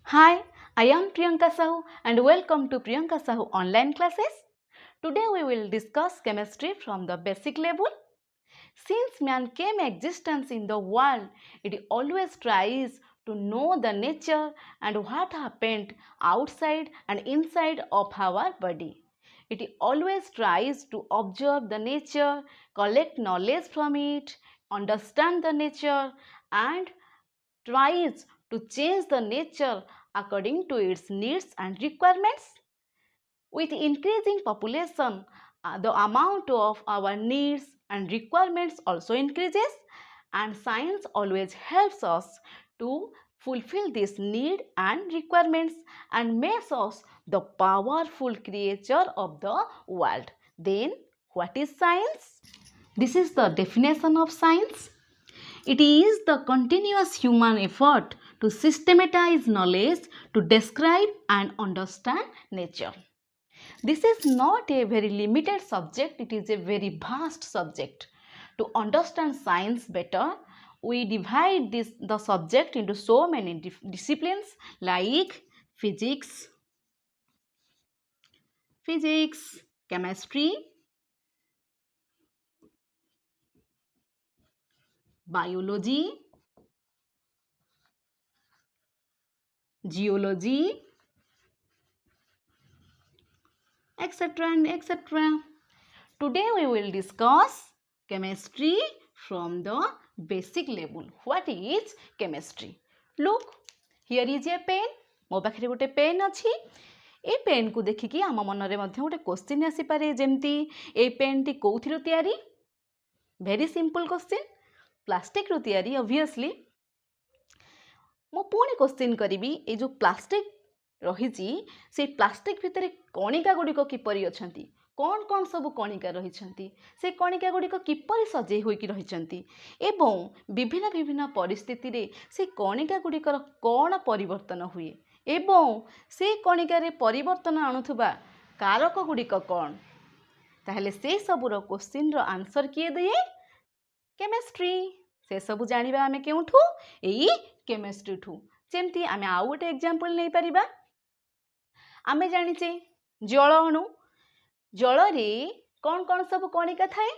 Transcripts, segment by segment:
Hi, I am Priyanka Sahu and welcome to Priyanka Sahu online classes. Today we will discuss chemistry from the basic level. Since man came existence in the world, it always tries to know the nature and what happened outside and inside of our body. It always tries to observe the nature, collect knowledge from it, understand the nature and tries to change the nature according to its needs and requirements. With increasing population, the amount of our needs and requirements also increases, and science always helps us to fulfill this need and requirements and makes us the powerful creature of the world. Then, what is science? This is the definition of science. It is the continuous human effort to systematize knowledge to describe and understand nature. This is not a very limited subject, it is a very vast subject. To understand science better, we divide the subject into so many disciplines like physics, chemistry, biology, geology, etc. and etc. Today we will discuss chemistry from the basic level. What is chemistry? Look, here is a pen. ମୋ ପାଖରେ ଗୋଟେ pain ଅଛି। ଏ ପେନ୍କୁ ଦେଖିକି ଆମ ମନରେ ମଧ୍ୟ ଗୋଟେ question ଆସିପାରେ, ଯେମିତି ଏ ପେନ୍ଟି କେଉଁଥିରୁ ତିଆରି? ଭେରି ସିମ୍ପଲ୍ କ୍ୱେଶ୍ଚିନ୍, ପ୍ଲାଷ୍ଟିକ୍ରୁ ତିଆରି ଅବଭିୟସଲି। ମୁଁ ପୁଣି କ୍ୱେଶ୍ଚିନ୍ କରିବି, ଏ ଯେଉଁ ପ୍ଲାଷ୍ଟିକ୍ ରହିଛି ସେଇ ପ୍ଲାଷ୍ଟିକ୍ ଭିତରେ କଣିକା ଗୁଡ଼ିକ କିପରି ଅଛନ୍ତି? କ'ଣ ସବୁ କଣିକା ରହିଛନ୍ତି? ସେ କଣିକା ଗୁଡ଼ିକ କିପରି ସଜେଇ ହୋଇକି ରହିଛନ୍ତି ଏବଂ ବିଭିନ୍ନ ପରିସ୍ଥିତିରେ ସେ କଣିକା ଗୁଡ଼ିକର କ'ଣ ପରିବର୍ତ୍ତନ ହୁଏ ଏବଂ ସେ କଣିକାରେ ପରିବର୍ତ୍ତନ ଆଣୁଥିବା କାରକ ଗୁଡ଼ିକ କ'ଣ? ତାହେଲେ ସେ ସବୁର କ୍ୱେଶ୍ଚିନ୍ର ଆନ୍ସର କିଏ ଦିଏ? କେମିଷ୍ଟ୍ରି। ସେ ସବୁ ଜାଣିବା ଆମେ କେଉଁଠୁ? ଏଇ କେମିଷ୍ଟ୍ରିଠୁ। ଯେମିତି ଆମେ ଆଉ ଗୋଟେ ଏକ୍ଜାମ୍ପଲ୍ ନେଇପାରିବା। ଆମେ ଜାଣିଛେ ଜଳ ଅଣୁ, ଜଳରେ କ'ଣ ସବୁ କଣିକା ଥାଏ?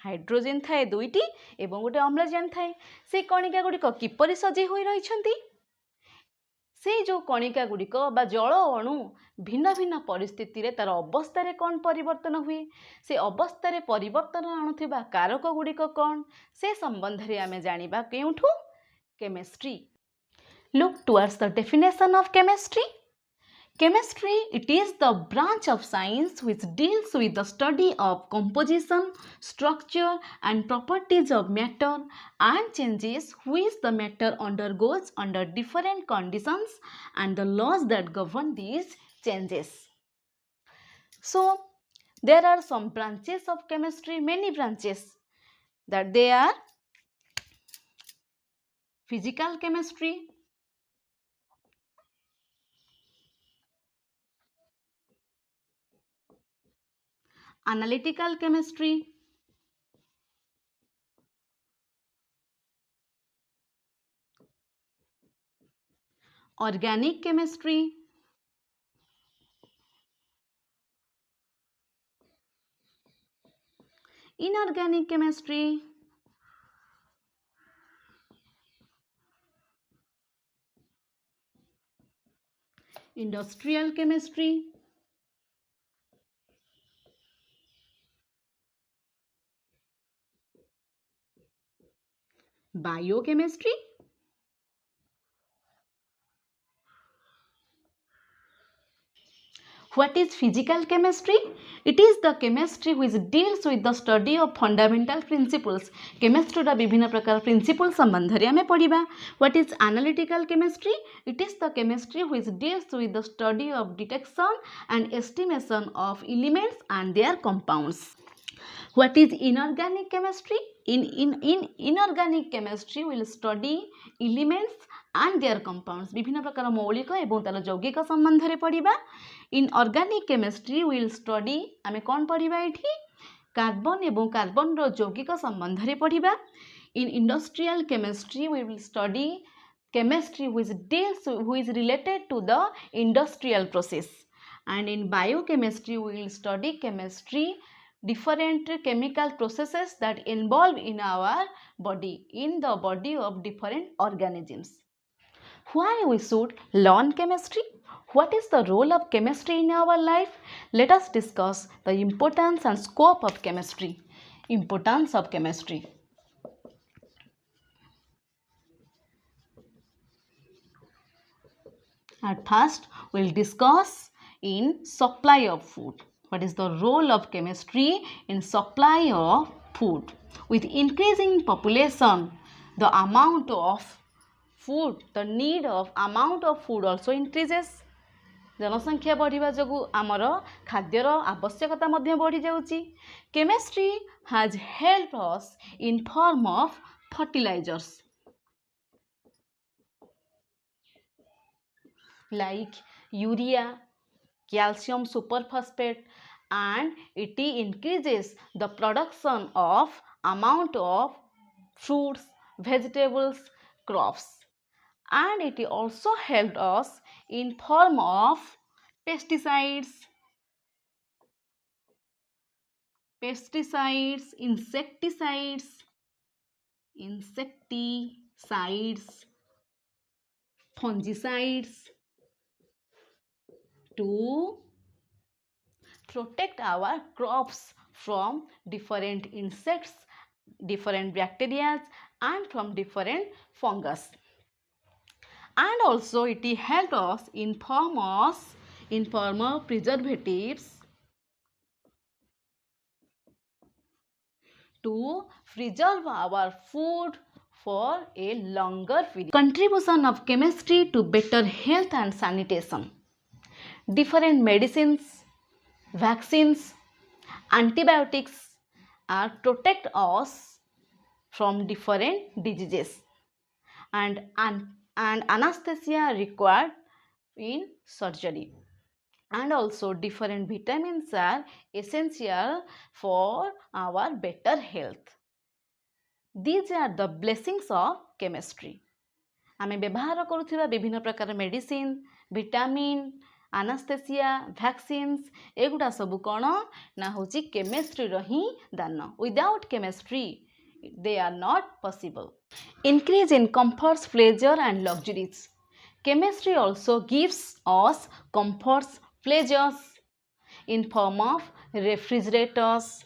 ହାଇଡ୍ରୋଜେନ୍ ଥାଏ 2ଟି ଏବଂ ଗୋଟେ ଅମ୍ଳଜାନ ଥାଏ। ସେ କଣିକା ଗୁଡ଼ିକ କିପରି ସଜେଇ ହୋଇ ରହିଛନ୍ତି? ସେ ଯେଉଁ କଣିକା ଗୁଡ଼ିକ ବା ଜଳ ଅଣୁ ଭିନ୍ନ ପରିସ୍ଥିତିରେ ତାର ଅବସ୍ଥାରେ କ'ଣ ପରିବର୍ତ୍ତନ ହୁଏ, ସେ ଅବସ୍ଥାରେ ପରିବର୍ତ୍ତନ ଆଣୁଥିବା କାରକ ଗୁଡ଼ିକ କ'ଣ, ସେ ସମ୍ବନ୍ଧରେ ଆମେ ଜାଣିବା କେଉଁଠୁ? Chemistry. Look towards the definition of chemistry. Chemistry, it is the branch of science which deals with the study of composition, structure and properties of matter and changes which the matter undergoes under different conditions and the laws that govern these changes. So, there are some branches of chemistry, many branches, that they are physical chemistry, analytical chemistry, organic chemistry, inorganic chemistry, industrial chemistry, biochemistry, What is physical chemistry? It is the chemistry which deals with the study of fundamental principles. Chemistry रा विभिन्न प्रकार principles संबंध रे हमें पढ़िबा. What is analytical chemistry? It is the chemistry which deals with the study of detection and estimation of elements and their compounds. What is inorganic chemistry? In inorganic chemistry will study elements and their compounds. विभिन्न प्रकार मौलिक एवं तार यौगिक संबंध रे पढ़िबा. In organic chemistry will study आमे कौन पढ़िबा एठी? कार्बन एवं कार्बन रो यौगिक संबंध रे पढ़िबा. In industrial chemistry we will study chemistry which is related to the industrial process. And in biochemistry we will study chemistry different chemical processes that involve in our body, in the body of different organisms. Why we should learn chemistry? What is the role of chemistry in our life? Let us discuss the importance and scope of chemistry. Importance of chemistry. At first, we will discuss in supply of food. What is the role of chemistry in supply of food? With increasing population, the amount of food, the need of amount of food also increases. जनसंख्या बढ़िबा जोगु आमर खाद्यर आवश्यकता मध्य बढ़ी जाउची. Chemistry has helped us in form of fertilizers like urea, calcium superphosphate, and it increases the production of amount of fruits, vegetables, crops. And it also helped us in form of pesticides, insecticides, fungicides to protect our crops from different insects, different bacteria, and from different fungus. And also it helped us in form of preservatives to preserve our food for a longer period. Contribution of chemistry to better health and sanitation. Different medicines, vaccines, antibiotics are protect us from different diseases, and anesthesia required in surgery. And also different vitamins are essential for our better health. These are the blessings of chemistry. आमे व्यवहार करुथिबा विभिन्न प्रकार medicine, vitamin, anesthesia, vaccines, एगुडा सबु कोन ना होची chemistry रो ही दान. Without chemistry they are not possible. Increase in comforts, pleasure and luxuries. Chemistry also gives us comforts, pleasures in form of refrigerators,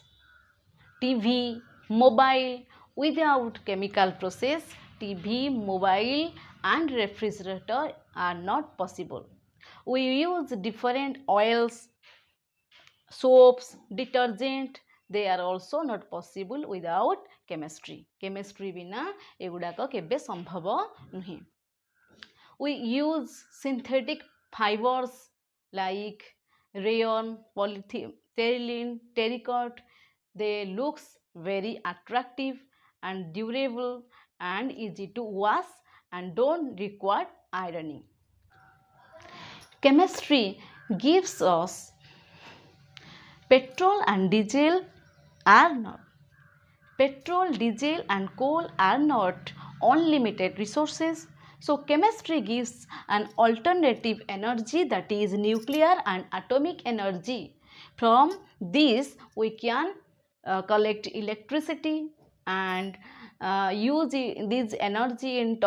TV, mobile. Without chemical process, TV, mobile and refrigerator are not possible. We use different oils, soaps, detergent. They are also not possible without chemistry. Chemistry bina egudaka kebe sambhava nuhi. We use synthetic fibers like rayon, polyethylene, terracotta. They looks very attractive and durable and easy to wash and don't require ironing. Chemistry gives us petrol, diesel and coal are not unlimited resources. So chemistry gives an alternative energy, that is nuclear and atomic energy. From this we can collect electricity and use this energy in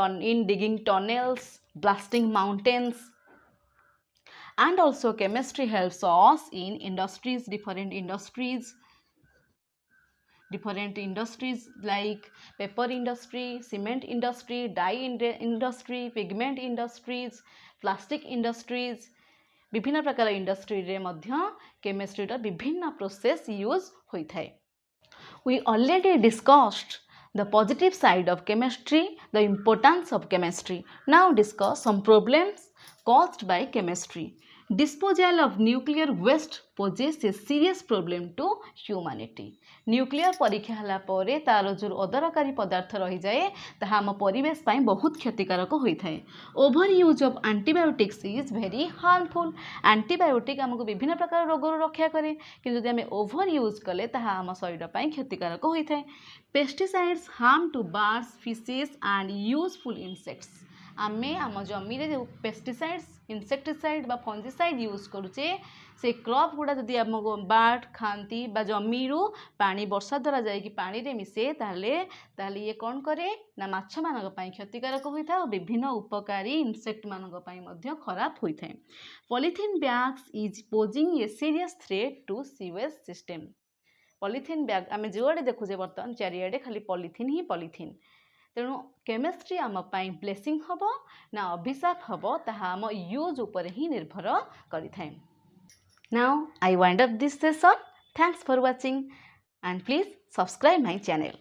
digging tunnels, blasting mountains. And also chemistry helps us in industries, different industries like paper industry, cement industry, dye industry, pigment industries, plastic industries. विभिन्न प्रकार industry रे मध्य chemistry रा विभिन्न process use होई थाए. We already discussed the positive side of chemistry, the importance of chemistry. Now discuss some problems caused by chemistry. Disposal of nuclear waste poses a serious problem to humanity. Nuclear परीक्षा हला परे तार जो अदरकारी पदार्थ रही जाए ताहा हम परिवेश पाई बहुत क्षतिकारक होई थाए. Over use of antibiotics is very harmful. Antibiotic हमको विभिन्न प्रकार रोग रक्षा करे, किंतु जदि हमें ओवर यूज कले ताहा हम शरीर पाई क्षतिकारक होई थाए. Pesticides harm to birds, fishes and useful insects. आमे आम जमी रे जो पेस्टिसाइड्स इनसेक्टिसाइड बा फंजिसाइड यूज करूचे से क्रॉप गुड़ा जदि आमको बार्ड खाती जमी पानी वर्षा द्वारा जाकि पानी रे मिसे ताले ये कौन करे ना माछ मानक पई क्षतिकारक होता है और विभिन्न उपकारी इनसेक्ट मानक पई मध्य खराब होता है। Polythene bags is posing a serious threat to sewage system. Polythene bag आम जोड़े देखुचे बर्तमान चारिआडे खाली पॉलीथीन ही पॉलीथीन। तेणु केमिस्ट्री आम पाई ब्लेसिंग हम ना अभिशाप हम ताहा आम यूज उपर ही निर्भर करिथाए। Now I wind up this session. Thanks for watching and please subscribe my channel.